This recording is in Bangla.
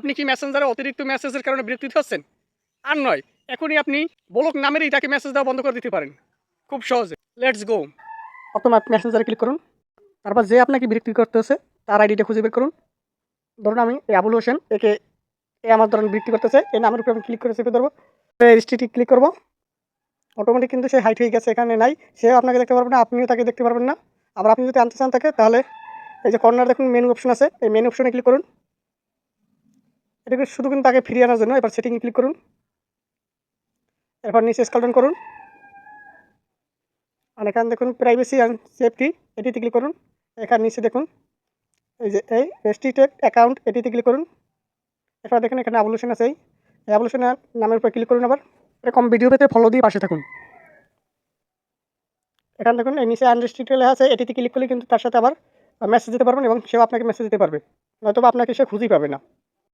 আপনি কি মেসেঞ্জারে অতিরিক্ত মেসেজের কারণে বিরক্তিতে হচ্ছেন? আর নয়, এখনই আপনি ব্লক নামেরই তাকে মেসেজ দেওয়া বন্ধ করে দিতে পারেন খুব সহজে। Let's go. প্রথমে আপনি মেসেঞ্জারে ক্লিক করুন। তারপর যে আপনাকে বিরক্তি করতেছে তার আইডিটা খুঁজে বের করুন। ধরুন আমি আবুল হোসেন, আমার ধরুন বিরক্তি করতেছে, এই নামের উপরে আমি ক্লিক করে চেপে ধরবো, রেজিস্ট্রিটি ক্লিক করবো। অটোমেটিক কিন্তু সে হাইড হয়ে গেছে, এখানে নাই। সেও আপনাকে দেখতে পারবে না, আপনিও তাকে দেখতে পারবেন না। আবার আপনি যদি আনতে চান তাকে, তাহলে এই যে কর্নার দেখুন মেনু অপশন আছে, এই মেনু অপশনে ক্লিক করুন। এটাকে শুধু কিন্তু তাকে ফিরিয়ে আনার জন্য। এবার সেটিংয়ে ক্লিক করুন। এরপর নিচে স্ক্রল ডাউন করুন, আর এখানে দেখুন প্রাইভেসি অ্যান্ড সেফটি, এটিতে ক্লিক করুন। এখানে নিচে দেখুন এই যে এই রেস্ট্রিক্টেড অ্যাকাউন্ট, এটিতে ক্লিক করুন। এরপর দেখুন এখানে আবুল হোসেন আছে, এই আবুল হোসেনের নামের উপর ক্লিক করুন। আবার এরকম ভিডিও পেতে ফলো দিয়ে পাশে থাকুন। এখানে দেখুন এই নিচে আনরেস্ট্রিক্টেড লেখা আছে, এটিতে ক্লিক করলে কিন্তু তার সাথে আবার মেসেজ দিতে পারবেন এবং সেও আপনাকে মেসেজ দিতে পারবে, নয়তো আপনাকে সে খুঁজেই পাবে না।